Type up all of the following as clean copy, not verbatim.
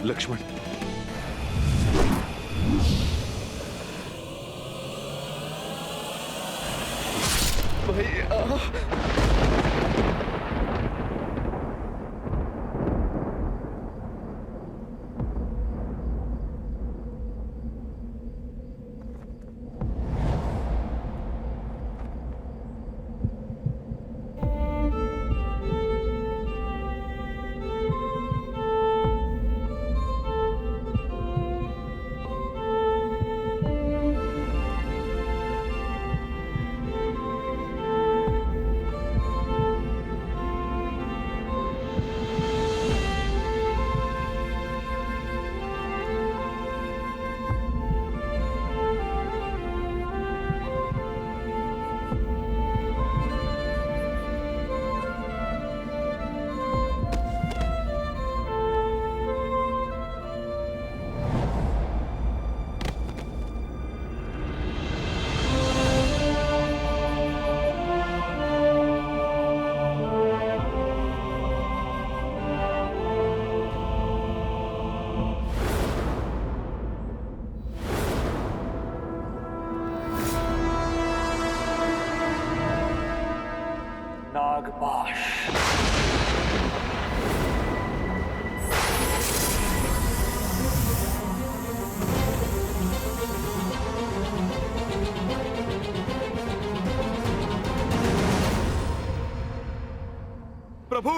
लक्ष्मण, भैया। नागपाश। प्रभु,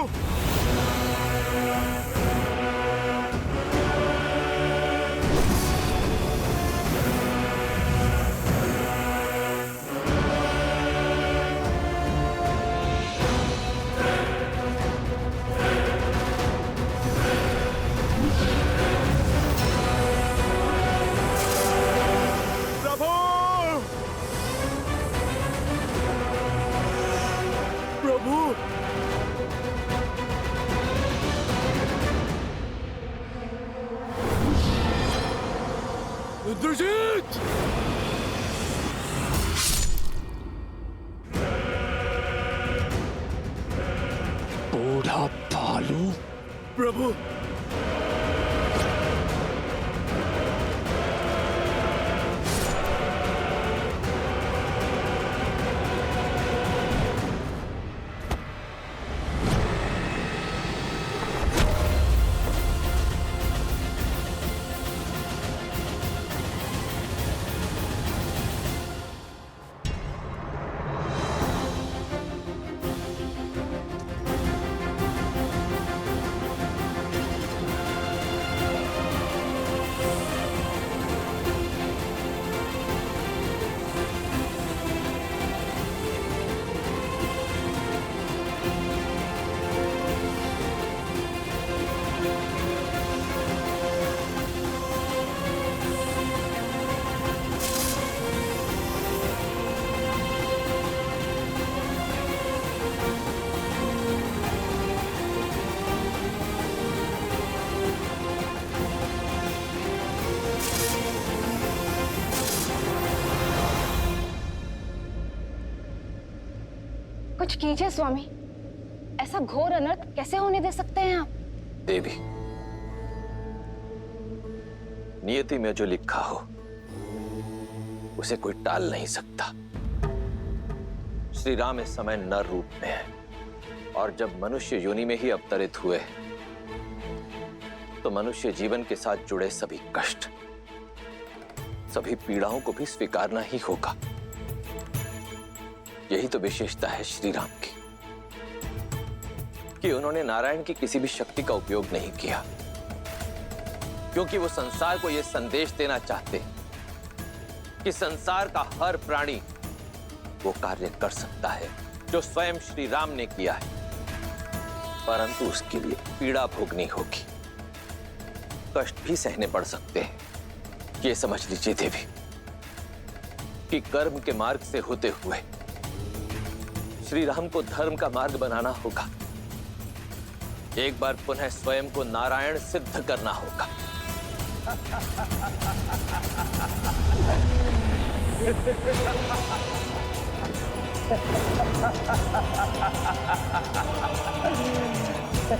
इंद्रजीत! बूढ़ा भालू। प्रभु, कुछ कीजिए स्वामी, ऐसा घोर अनर्थ कैसे होने दे सकते हैं आप? देवी, नियति में जो लिखा हो उसे कोई टाल नहीं सकता। श्री राम इस समय नर रूप में है और जब मनुष्य योनि में ही अवतरित हुए तो मनुष्य जीवन के साथ जुड़े सभी कष्ट, सभी पीड़ाओं को भी स्वीकारना ही होगा। यही तो विशेषता है श्री राम की कि उन्होंने नारायण की किसी भी शक्ति का उपयोग नहीं किया, क्योंकि वो संसार को यह संदेश देना चाहते कि संसार का हर प्राणी वो कार्य कर सकता है जो स्वयं श्री राम ने किया है, परंतु उसके लिए पीड़ा भोगनी होगी, कष्ट भी सहने पड़ सकते हैं। ये समझ लीजिए देवी कि कर्म के मार्ग से होते हुए श्री राम को धर्म का मार्ग बनाना होगा। एक बार पुनः स्वयं को नारायण सिद्ध करना होगा। नो!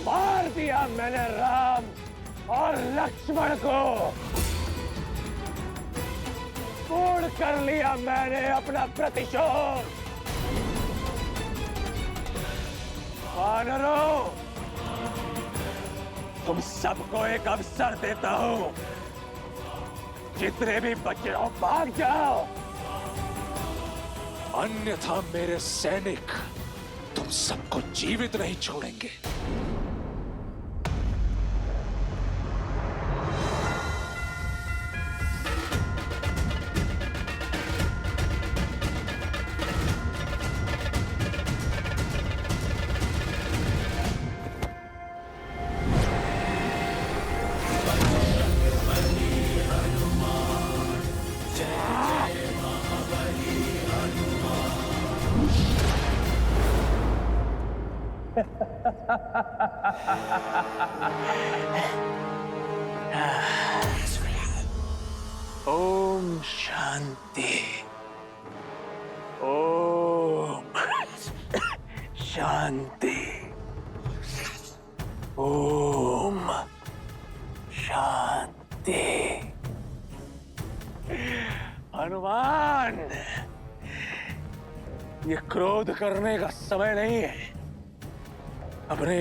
मार दिया मैंने राम और लक्ष्मण को। पूर्ण कर लिया मैंने अपना प्रतिशोध। वानरों, तुम सबको एक अवसर देता हूं। जितने भी बचे हो भाग जाओ, अन्यथा मेरे सैनिक तुम सबको जीवित नहीं छोड़ेंगे। ओम शांति। ओम शांति। ओम शांति। हनुमान, ये क्रोध करने का समय नहीं है। अपने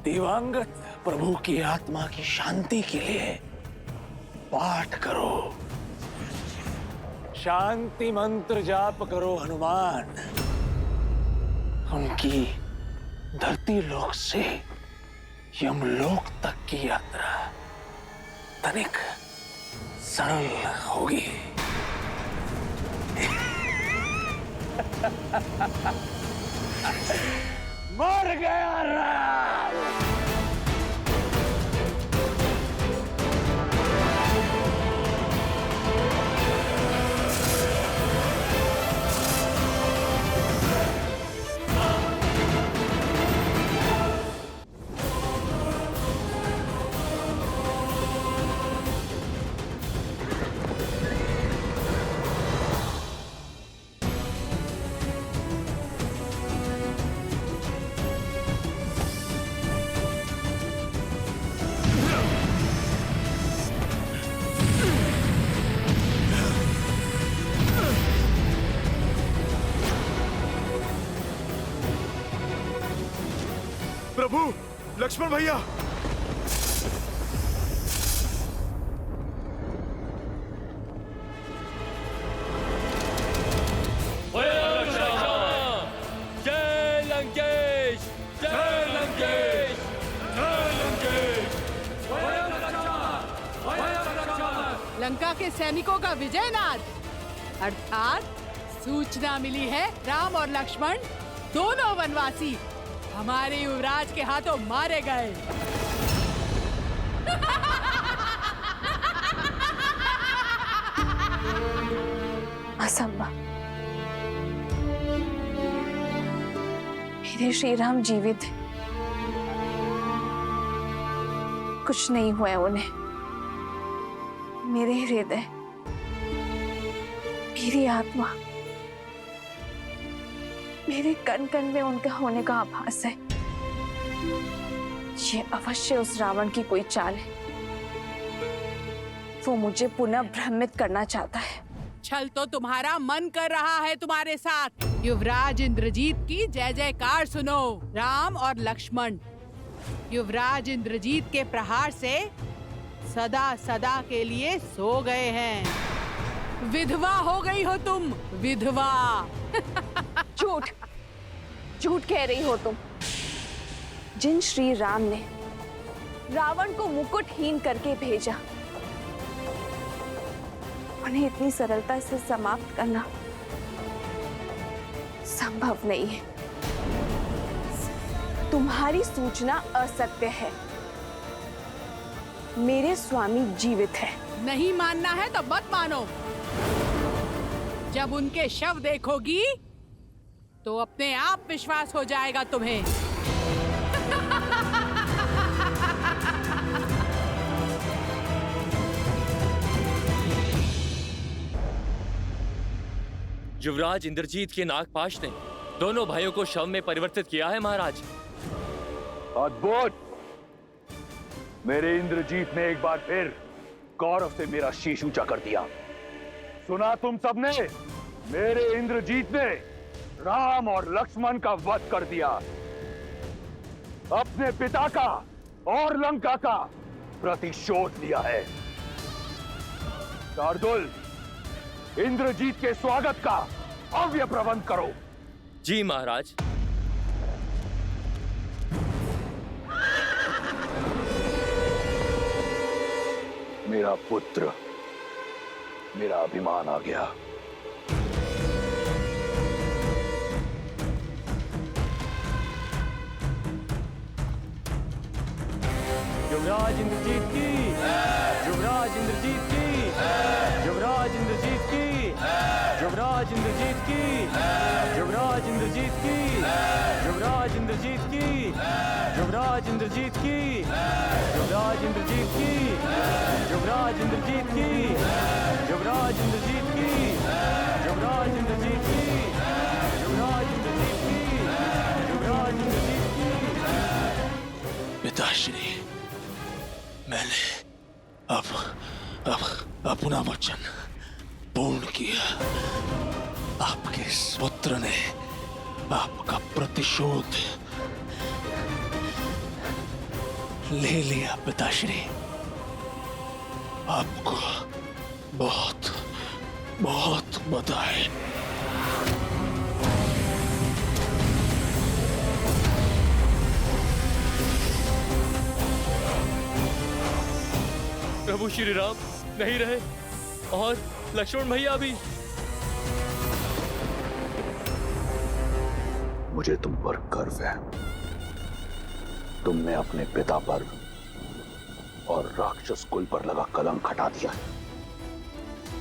दिवंगत प्रभु की आत्मा की शांति के लिए पाठ करो, शांति मंत्र जाप करो हनुमान। उनकी धरती लोक से यमलोक तक की यात्रा तनिक सरल होगी। मर गया राम। प्रभु, लक्ष्मण भैया। जय लंकेश, जय लंकेश, जय लंकेश। लंका के सैनिकों का विजय नाद, अर्थात सूचना मिली है राम और लक्ष्मण दोनों वनवासी हमारे युवराज के हाथों मारे गए। असंभव। मेरे श्री राम जीवित हैं। कुछ नहीं हुआ है उन्हें। मेरे हृदय, मेरी आत्मा, मेरे कण कण में उनका होने का आभास है। ये अवश्य उस रावण की कोई चाल है। वो मुझे पुनः भ्रमित करना चाहता है। छल तो तुम्हारा मन कर रहा है तुम्हारे साथ। युवराज इंद्रजीत की जय जयकार सुनो। राम और लक्ष्मण युवराज इंद्रजीत के प्रहार से सदा सदा के लिए सो गए हैं। विधवा हो गई हो तुम, विधवा। झूठ, झूठ कह रही हो तुम। जिन श्री राम ने रावण को मुकुटहीन करके भेजा, उन्हें इतनी सरलता से समाप्त करना संभव नहीं है। तुम्हारी सूचना असत्य है। मेरे स्वामी जीवित है। नहीं मानना है तो मत मानो। जब उनके शव देखोगी तो अपने आप विश्वास हो जाएगा तुम्हें। युवराज इंद्रजीत के नागपाश ने दोनों भाइयों को शव में परिवर्तित किया है महाराज। अद्भुत। मेरे इंद्रजीत ने एक बार फिर गौरव से मेरा शीश ऊंचा कर दिया। सुना तुम सबने, मेरे इंद्रजीत ने राम और लक्ष्मण का वध कर दिया। अपने पिता का और लंका का प्रतिशोध लिया है। शार्दुल, इंद्रजीत के स्वागत का भव्य प्रबंध करो। जी महाराज। मेरा पुत्र, मेरा अभिमान आ गया। युवराज इंद्रजीत की, युवराज इंद्रजीत की, युवराज इंद्रजीत की, युवराज इंद्रजीत की, युवराज इंद्रजीत की, युवराज इंद्रजीत की, युवराज इंद्रजीत की, युवराज इंद्रजीत की, युवराज इंद्रजीत की, युवराज इंद्रजीत की, युवराज इंद्रजीत की, युवराज इंद्रजीत की, युवराज इंद्रजीत की। पिताश्री, मैंने अब अपना वचन पूर्ण किया। आपके इस पुत्र ने आपका प्रतिशोध ले लिया। पिताश्री, आपको बहुत बहुत बधाई। प्रभु श्री राम नहीं रहे और लक्ष्मण भैया भी। मुझे तुम पर गर्व है। तुमने अपने पिता पर और राक्षस कुल पर लगा कलंक हटा दिया है।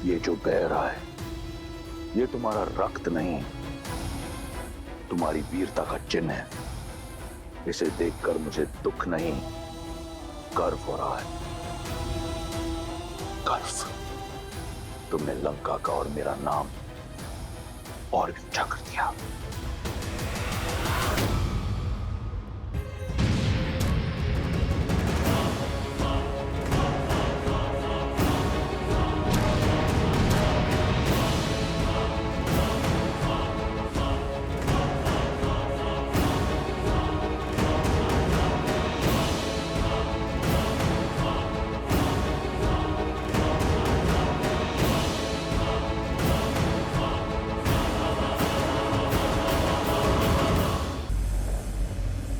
ये जो बह रहा है, ये तुम्हारा रक्त नहीं, तुम्हारी वीरता का चिन्ह है। इसे देखकर मुझे दुख नहीं, गर्व हो रहा है। गर्व। तुमने लंका का और मेरा नाम और भी ऊंचा कर दिया।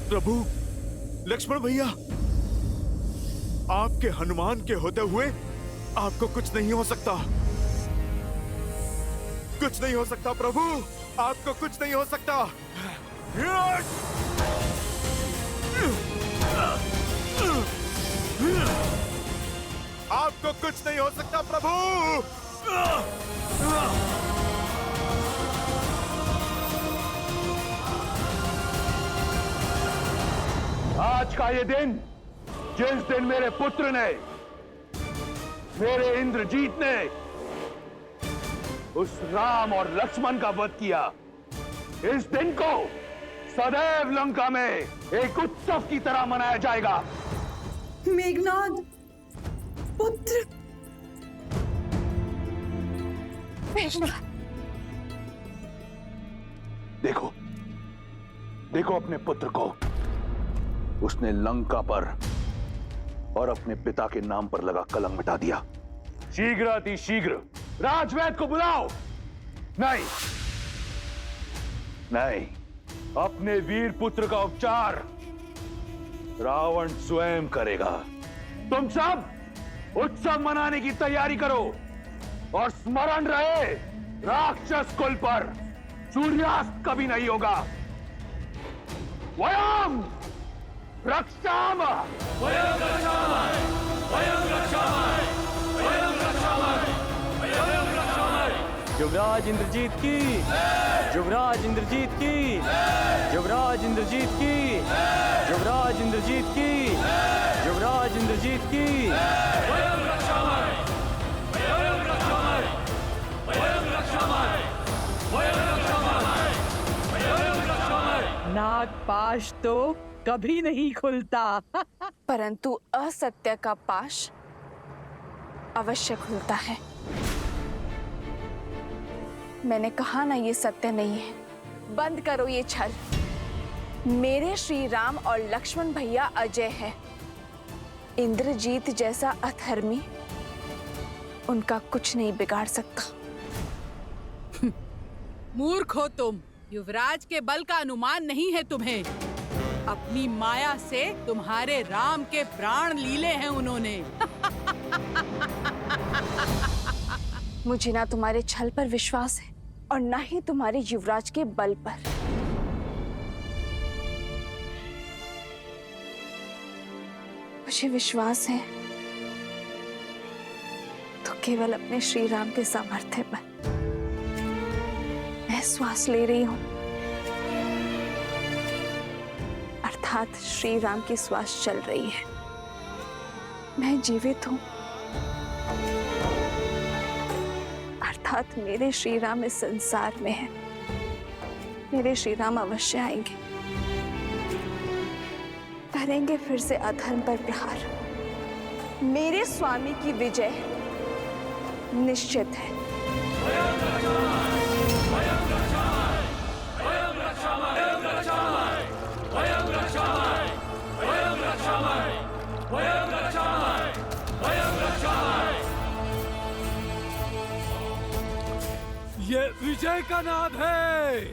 प्रभु, लक्ष्मण भैया, आपके हनुमान के होते हुए आपको कुछ नहीं हो सकता। कुछ नहीं हो सकता प्रभु, आपको कुछ नहीं हो सकता। आपको कुछ नहीं हो सकता प्रभु। आज का ये दिन, जिस दिन मेरे पुत्र ने, मेरे इंद्रजीत ने उस राम और लक्ष्मण का वध किया, इस दिन को सदैव लंका में एक उत्सव की तरह मनाया जाएगा। मेघनाद, पुत्र। देखो, देखो अपने पुत्र को। उसने लंका पर और अपने पिता के नाम पर लगा कलंक मिटा दिया। शीघ्र अति शीघ्र राजवैद्य को बुलाओ। नहीं नहीं, अपने वीर पुत्र का उपचार रावण स्वयं करेगा। तुम सब उत्सव मनाने की तैयारी करो और स्मरण रहे, राक्षस कुल पर सूर्यास्त कभी नहीं होगा। वयम रक्षामः, वयं रक्षामः, वयं रक्षामः, वयं रक्षामः, वयं रक्षामः। युवराज इंद्रजीत की, युवराज इंद्रजीत की, युवराज इंद्रजीत की, युवराज इंद्रजीत की, युवराज इंद्रजीत की। वयं रक्षामः, वयं रक्षामः, वयं रक्षामः, नागपाश तो कभी नहीं खुलता। परंतु असत्य का पाश अवश्य खुलता है। मैंने कहा ना, ये सत्य नहीं है। बंद करो ये छल। मेरे श्री राम और लक्ष्मण भैया अजय है। इंद्रजीत जैसा अधर्मी उनका कुछ नहीं बिगाड़ सकता। मूर्ख हो तुम। युवराज के बल का अनुमान नहीं है तुम्हें। अपनी माया से तुम्हारे राम के प्राण लीले हैं उन्होंने। मुझे ना तुम्हारे छल पर विश्वास है और ना ही तुम्हारे युवराज के बल पर। मुझे विश्वास है तो केवल अपने श्री राम के सामर्थ्य पर। मैं श्वास ले रही हूं, अर्थात श्री राम की श्वास चल रही है। मैं जीवित हूं, अर्थात मेरे श्री राम इस संसार में है। मेरे श्री राम अवश्य आएंगे, करेंगे फिर से अधर्म पर प्रहार। मेरे स्वामी की विजय निश्चित है। ये विजय का नाद है।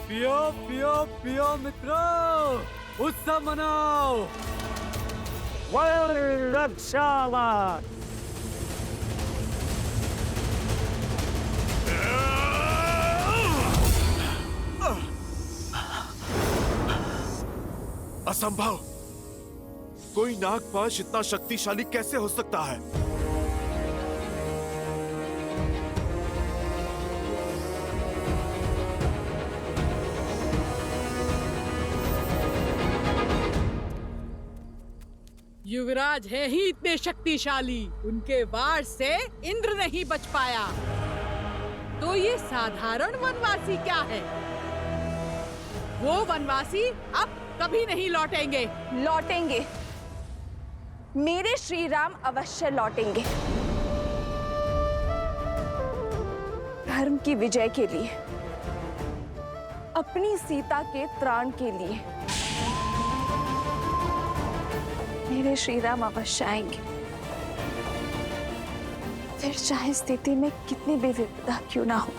पियो पियो पियो मित्रों, उत्सव मनाओ। असंभव। कोई नागपाश इतना शक्तिशाली कैसे हो सकता है? युवराज है ही इतने शक्तिशाली, उनके वार से इंद्र नहीं बच पाया। तो ये साधारण वनवासी क्या है? वो वनवासी अब कभी नहीं लौटेंगे। लौटेंगे, मेरे श्री राम अवश्य लौटेंगे। धर्म की विजय के लिए, अपनी सीता के त्राण के लिए मेरे श्री राम अवश्य आएंगे। फिर चाहे स्थिति में कितनी भी विपदा क्यों ना हो।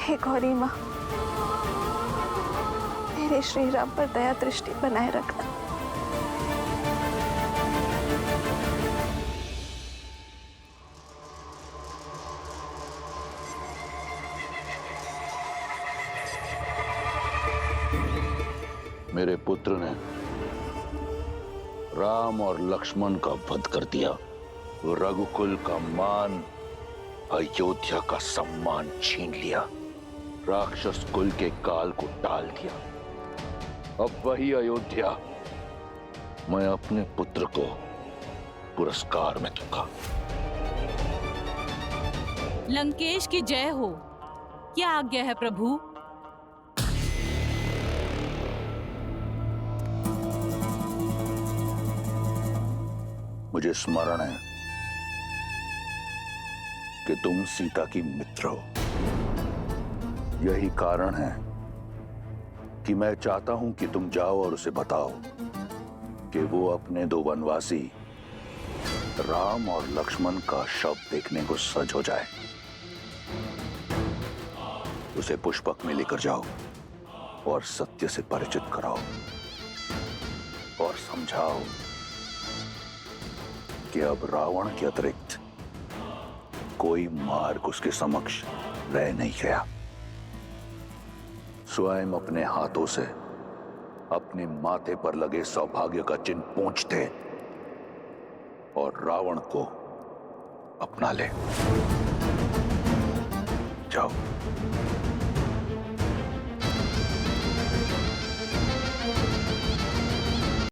हे गौरी माँ, मेरे श्री राम पर दया दृष्टि बनाए रखना। मेरे पुत्र ने राम और लक्ष्मण का वध कर दिया। रघुकुल का मान, अयोध्या का सम्मान छीन लिया। राक्षस कुल के काल को टाल दिया। अब वही अयोध्या मैं अपने पुत्र को पुरस्कार में दूंगा। लंकेश की जय हो। क्या आज्ञा है प्रभु? मुझे स्मरण है कि तुम सीता की मित्र हो। यही कारण है कि मैं चाहता हूं कि तुम जाओ और उसे बताओ कि वो अपने दो वनवासी राम और लक्ष्मण का शव देखने को सज हो जाए। उसे पुष्पक में लेकर जाओ और सत्य से परिचित कराओ और समझाओ कि अब रावण के अतिरिक्त कोई मार्ग उसके समक्ष रह नहीं गया। स्वयं अपने हाथों से अपने माथे पर लगे सौभाग्य का चिन्ह पोंछ दे और रावण को अपना ले। जाओ।